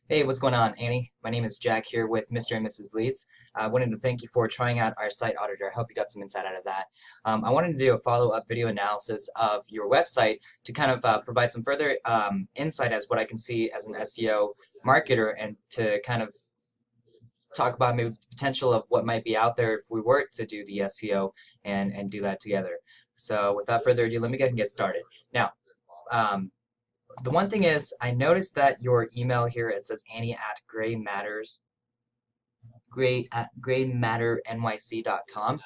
Hey, what's going on, Annie? My name is Jack here with Mr. and Mrs. Leeds. I wanted to thank you for trying out our site auditor. I hope you got some insight out of that. I wanted to do a follow-up video analysis of your website to kind of provide some further insight as what I can see as an SEO marketer and to kind of talk about maybe the potential of what might be out there if we were to do the SEO and do that together. So without further ado, let me go ahead and get started. Now, um, the one thing is, I noticed that your email here, it says Annie at graymatternyc.com.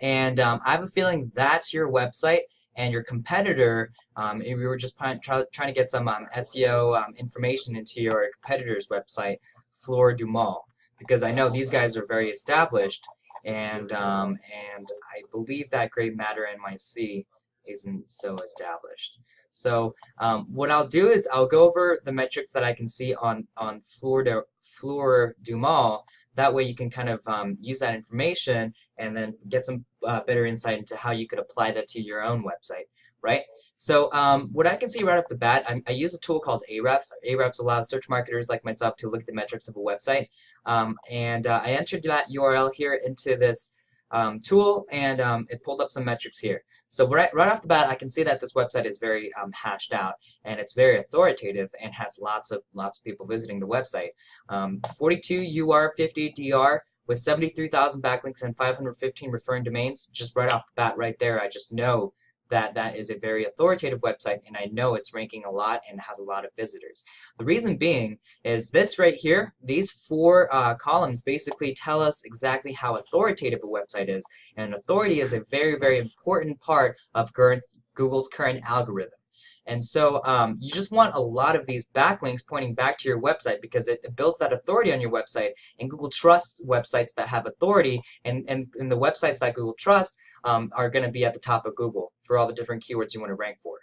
And I have a feeling that's your website and your competitor, if we were just trying to get some SEO information into your competitor's website, Fleur du Mal, because I know these guys are very established, and I believe that Gray Matter NYC isn't so established. So what I'll do is I'll go over the metrics that I can see on Fleur du Mal. That way you can kind of use that information and then get some better insight into how you could apply that to your own website, right? So what I can see right off the bat, I use a tool called Ahrefs. Ahrefs allows search marketers like myself to look at the metrics of a website. I entered that URL here into this tool, and it pulled up some metrics here. So right off the bat, I can see that this website is very hashed out, and it's very authoritative and has lots of people visiting the website. 42 UR, 50 DR with 73,000 backlinks and 515 referring domains. Just right off the bat, right there, I just know that that is a very authoritative website, and I know it's ranking a lot and has a lot of visitors. The reason being is this right here, these four columns basically tell us exactly how authoritative a website is, and authority is a very, very important part of Google's current algorithm. And so you just want a lot of these backlinks pointing back to your website because it builds that authority on your website, and Google trusts websites that have authority, and the websites that Google trusts are going to be at the top of Google for all the different keywords you want to rank for.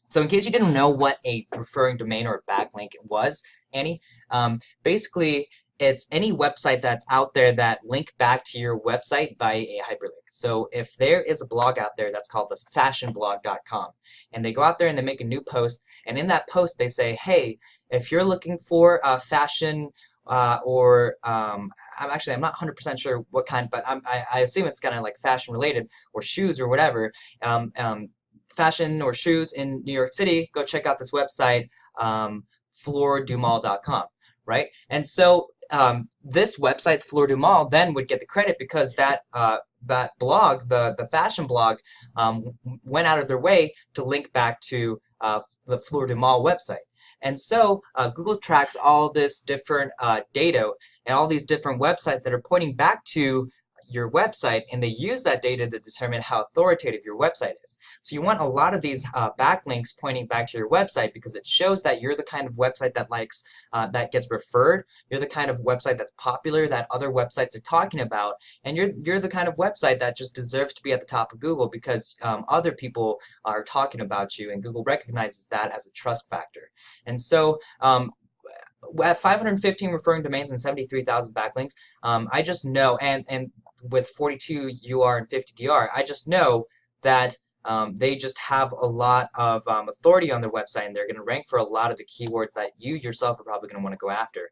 So in case you didn't know what a referring domain or a backlink was, Annie, basically it's any website that's out there that link back to your website via a hyperlink. So if there is a blog out there that's called the fashionblog.com, and they go out there and they make a new post, and in that post they say, hey, if you're looking for fashion I'm not 100% sure what kind, but I assume it's kind of like fashion related or shoes or whatever. Fashion or shoes in New York City, go check out this website, floordumal.com, right? And so this website, Fleur du Mal, then would get the credit because that blog, the fashion blog, went out of their way to link back to the Fleur du Mal website. And so Google tracks all this different data and all these different websites that are pointing back to your website, and they use that data to determine how authoritative your website is. So you want a lot of these backlinks pointing back to your website because it shows that you're the kind of website that that gets referred. You're the kind of website that's popular that other websites are talking about, and you're the kind of website that just deserves to be at the top of Google because other people are talking about you, and Google recognizes that as a trust factor. And so at 515 referring domains and 73,000 backlinks, I just know, and with 42 UR and 50 DR, I just know that they just have a lot of authority on their website, and they're going to rank for a lot of the keywords that you yourself are probably going to want to go after.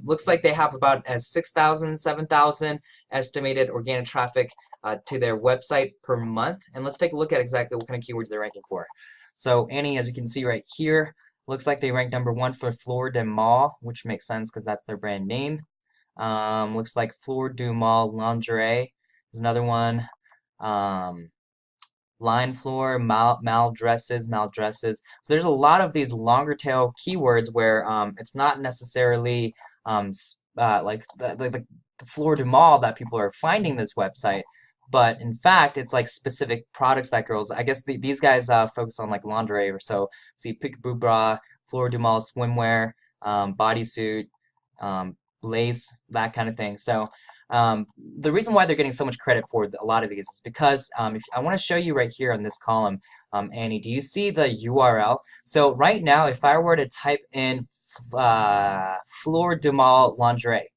Looks like they have about 6,000, 7,000 estimated organic traffic to their website per month. And let's take a look at exactly what kind of keywords they're ranking for. So Annie, as you can see right here, looks like they ranked #1 for Fleur du Mal, which makes sense because that's their brand name. Looks like Fleur du Mal lingerie is another one. Line floor, mal dresses. So there's a lot of these longer tail keywords where it's not necessarily like the Fleur du Mal that people are finding this website, but in fact it's like specific products that girls. I guess these guys focus on like lingerie or so. See Peekaboo bra, Fleur du Mal swimwear, bodysuit. Lace, that kind of thing. So the reason why they're getting so much credit for a lot of these is because if I want to show you right here on this column, Annie, do you see the URL? So right now, if I were to type in Fleur du Mal lingerie,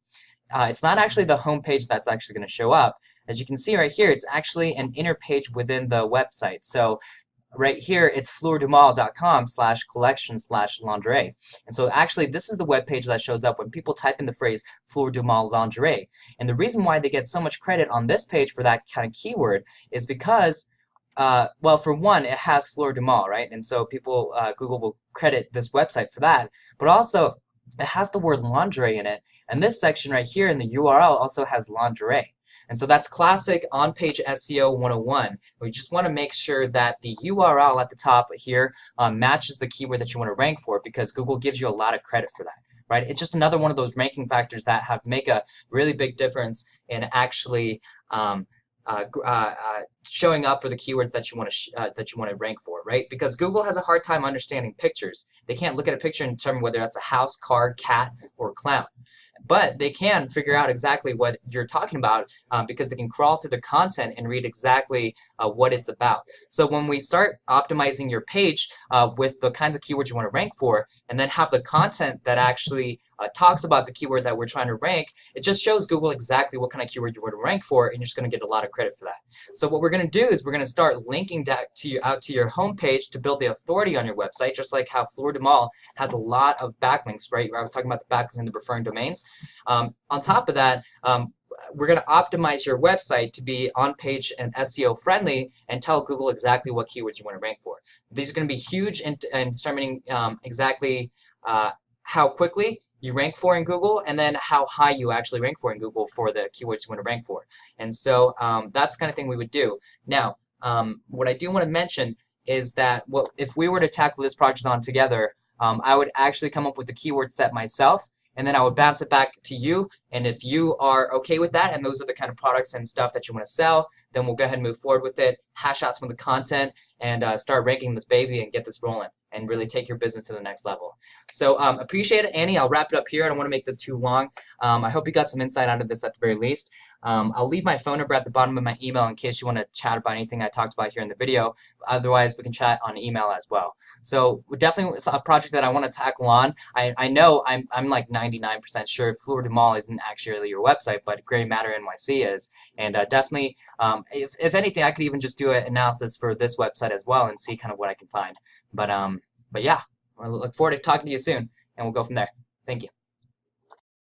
it's not actually the home page that's actually going to show up. As you can see right here, it's actually an inner page within the website. So right here, it's fleurdumal.com/collection/lingerie. And so actually, this is the web page that shows up when people type in the phrase Fleur du Mal lingerie. And the reason why they get so much credit on this page for that kind of keyword is because, well, for one, it has Fleur du Mal, right? And so people, Google will credit this website for that. But also, it has the word lingerie in it. And this section right here in the URL also has lingerie. And so that's classic on-page SEO 101. We just want to make sure that the URL at the top here matches the keyword that you want to rank for, because Google gives you a lot of credit for that, right? It's just another one of those ranking factors that make a really big difference in actually showing up for the keywords that you want to rank for, right? Because Google has a hard time understanding pictures. They can't look at a picture and determine whether that's a house, car, cat, or clown. But they can figure out exactly what you're talking about because they can crawl through the content and read exactly what it's about. So when we start optimizing your page with the kinds of keywords you want to rank for, and then have the content that actually talks about the keyword that we're trying to rank, it just shows Google exactly what kind of keyword you want to rank for, and you're just going to get a lot of credit for that. So what we're going to do is we're going to start linking that out to your homepage to build the authority on your website, just like how Fleur du Mal has a lot of backlinks, right? I was talking about the backlinks and the referring domains. On top of that, we're going to optimize your website to be on-page and SEO friendly and tell Google exactly what keywords you want to rank for. These are going to be huge in determining exactly how quickly you rank for in Google, and then how high you actually rank for in Google for the keywords you want to rank for. And so that's the kind of thing we would do. Now, what I do want to mention is that if we were to tackle this project on together, I would actually come up with the keyword set myself, and then I would bounce it back to you. And if you are okay with that, and those are the kind of products and stuff that you want to sell, then we'll go ahead and move forward with it, hash out some of the content, and start ranking this baby and get this rolling and really take your business to the next level. So appreciate it, Annie. I'll wrap it up here. I don't want to make this too long. I hope you got some insight out of this at the very least. I'll leave my phone number at the bottom of my email in case you want to chat about anything I talked about here in the video. Otherwise, we can chat on email as well. So definitely a project that I want to tackle on. I know I'm like 99% sure Fleur du Mal isn't actually your website, but Gray Matter NYC is. And definitely, if anything, I could even just do an analysis for this website as well and see kind of what I can find. But yeah, I look forward to talking to you soon, and we'll go from there. Thank you.